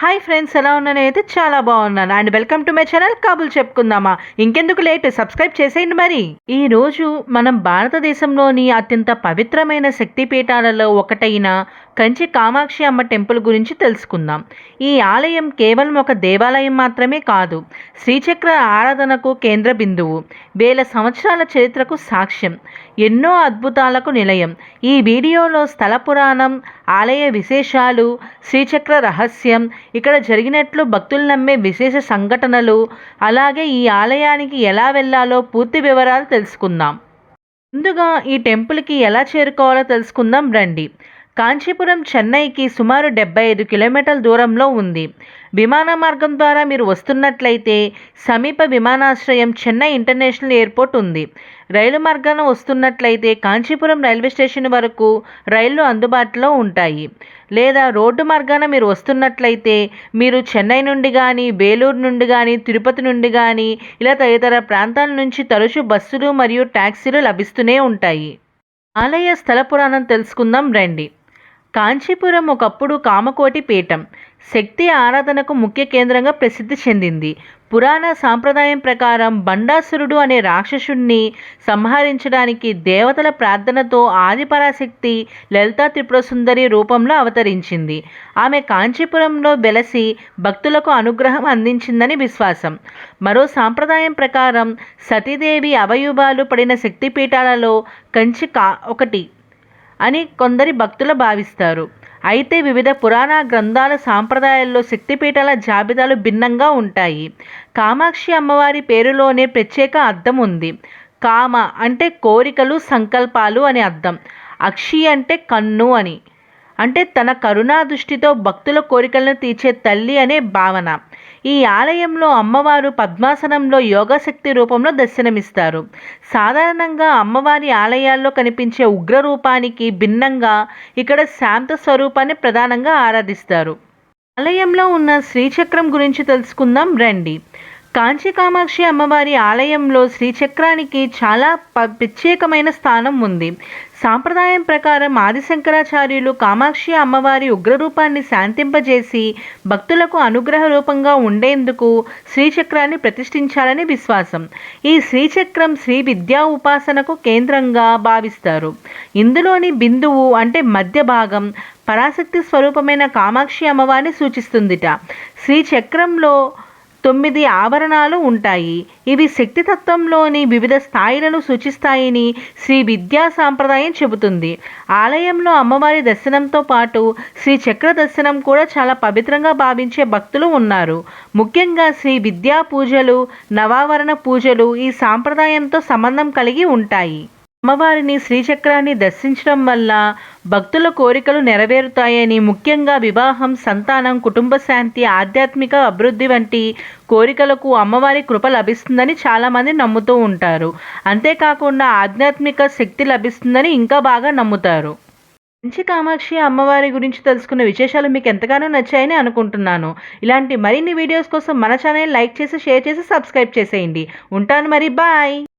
Hi friends, ఎలా ఉన్నాను? అయితే చాలా బాగున్నాను. And welcome to my channel కబుర్లు చెప్పుకుందామా. ఇంకెందుకు లేట్, సబ్స్క్రైబ్ చేసేయండి. మరి ఈ రోజు మనం భారతదేశంలోని అత్యంత పవిత్రమైన శక్తిపీఠాలలో ఒకటైన కంచి కామాక్షి అమ్మ టెంపుల్ గురించి తెలుసుకుందాం. ఈ ఆలయం కేవలం ఒక దేవాలయం మాత్రమే కాదు, శ్రీచక్ర ఆరాధనకు కేంద్ర బిందువు, వేల సంవత్సరాల చరిత్రకు సాక్ష్యం, ఎన్నో అద్భుతాలకు నిలయం. ఈ వీడియోలో స్థల పురాణం, ఆలయ విశేషాలు, శ్రీచక్ర రహస్యం, ఇక్కడ జరిగినట్లు భక్తులు నమ్మే విశేష సంఘటనలు, అలాగే ఈ ఆలయానికి ఎలా వెళ్ళాలో పూర్తి వివరాలు తెలుసుకుందాం. ముందుగా ఈ టెంపుల్కి ఎలా చేరుకోవాలో తెలుసుకుందాం రండి. కాంచీపురం చెన్నైకి సుమారు 75 కిలోమీటర్ల దూరంలో ఉంది. విమాన మార్గం ద్వారా మీరు వస్తున్నట్లయితే సమీప విమానాశ్రయం చెన్నై ఇంటర్నేషనల్ ఎయిర్పోర్ట్ ఉంది. రైలు మార్గాన వస్తున్నట్లయితే కాంచీపురం రైల్వే స్టేషన్ వరకు రైళ్లు అందుబాటులో ఉంటాయి. లేదా రోడ్డు మార్గాన మీరు వస్తున్నట్లయితే మీరు చెన్నై నుండి కానీ, బేలూరు నుండి కానీ, తిరుపతి నుండి కానీ ఇలా తదితర ప్రాంతాల నుంచి తరచూ బస్సులు మరియు ట్యాక్సీలు లభిస్తూనే ఉంటాయి. ఆలయ స్థల పురాణం తెలుసుకుందాం రండి. కాంచీపురం ఒకప్పుడు కామకోటి పీఠం, శక్తి ఆరాధనకు ముఖ్య కేంద్రంగా ప్రసిద్ధి చెందింది. పురాణ సాంప్రదాయం ప్రకారం బండాసురుడు అనే రాక్షసుణ్ణి సంహరించడానికి దేవతల ప్రార్థనతో ఆదిపరాశక్తి లలితా త్రిపుర సుందరి రూపంలో అవతరించింది. ఆమె కాంచీపురంలో వెలసి భక్తులకు అనుగ్రహం అందించిందని విశ్వాసం. మరో సాంప్రదాయం ప్రకారం సతీదేవి అవయవాలు పడిన శక్తిపీఠాలలో కంచి ఒకటి అని కొందరి భక్తులు భావిస్తారు. అయితే వివిధ పురాణ గ్రంథాల సాంప్రదాయాల్లో శక్తిపీఠాల జాబితాలు భిన్నంగా ఉంటాయి. కామాక్షి అమ్మవారి పేరులోనే ప్రత్యేక అర్థం ఉంది. కామ అంటే కోరికలు, సంకల్పాలు అని అర్థం. అక్షి అంటే కన్ను అని, అంటే తన కరుణా దృష్టితో భక్తుల కోరికలను తీర్చే తల్లి అనే భావన. ఈ ఆలయంలో అమ్మవారు పద్మాసనంలో యోగశక్తి రూపంలో దర్శనమిస్తారు. సాధారణంగా అమ్మవారి ఆలయాల్లో కనిపించే ఉగ్ర రూపానికి భిన్నంగా ఇక్కడ శాంత స్వరూపాన్ని ప్రధానంగా ఆరాధిస్తారు. ఆలయంలో ఉన్న శ్రీచక్రం గురించి తెలుసుకుందాం రండి. కాంచి కామాక్షి అమ్మవారి ఆలయంలో శ్రీచక్రానికి చాలా ప్రత్యేకమైన స్థానం ఉంది. సాంప్రదాయం ప్రకారం ఆదిశంకరాచార్యులు కామాక్షి అమ్మవారి ఉగ్రరూపాన్ని శాంతింపజేసి భక్తులకు అనుగ్రహ రూపంగా ఉండేందుకు శ్రీచక్రాన్ని ప్రతిష్ఠించాలని విశ్వాసం. ఈ శ్రీచక్రం శ్రీ విద్యా ఉపాసనకు కేంద్రంగా భావిస్తారు. ఇందులోని బిందువు అంటే మధ్య భాగం పరాశక్తి స్వరూపమైన కామాక్షి అమ్మవారిని సూచిస్తుందిట. శ్రీచక్రంలో 9 ఆవరణాలు ఉంటాయి. ఇవి శక్తితత్వంలోని వివిధ స్థాయిలను సూచిస్తాయని శ్రీ విద్యా సాంప్రదాయం చెబుతుంది. ఆలయంలో అమ్మవారి దర్శనంతో పాటు శ్రీ చక్ర దర్శనం కూడా చాలా పవిత్రంగా భావించే భక్తులు ఉన్నారు. ముఖ్యంగా శ్రీ విద్యా పూజలు, నవావరణ పూజలు ఈ సాంప్రదాయంతో సంబంధం కలిగి ఉంటాయి. అమ్మవారిని శ్రీచక్రాన్ని దర్శించడం వల్ల భక్తుల కోరికలు నెరవేరుతాయని, ముఖ్యంగా వివాహం, సంతానం, కుటుంబ శాంతి, ఆధ్యాత్మిక అభివృద్ధి వంటి కోరికలకు అమ్మవారి కృప లభిస్తుందని చాలామంది నమ్ముతూ ఉంటారు. అంతేకాకుండా ఆధ్యాత్మిక శక్తి లభిస్తుందని ఇంకా బాగా నమ్ముతారు. కంచి కామాక్షి అమ్మవారి గురించి తెలుసుకున్న విశేషాలు మీకు ఎంతగానో నచ్చాయని అనుకుంటున్నాను. ఇలాంటి మరిన్ని వీడియోస్ కోసం మన ఛానల్ లైక్ చేసి, షేర్ చేసి, సబ్స్క్రైబ్ చేసేయండి. ఉంటాను మరి, బాయ్.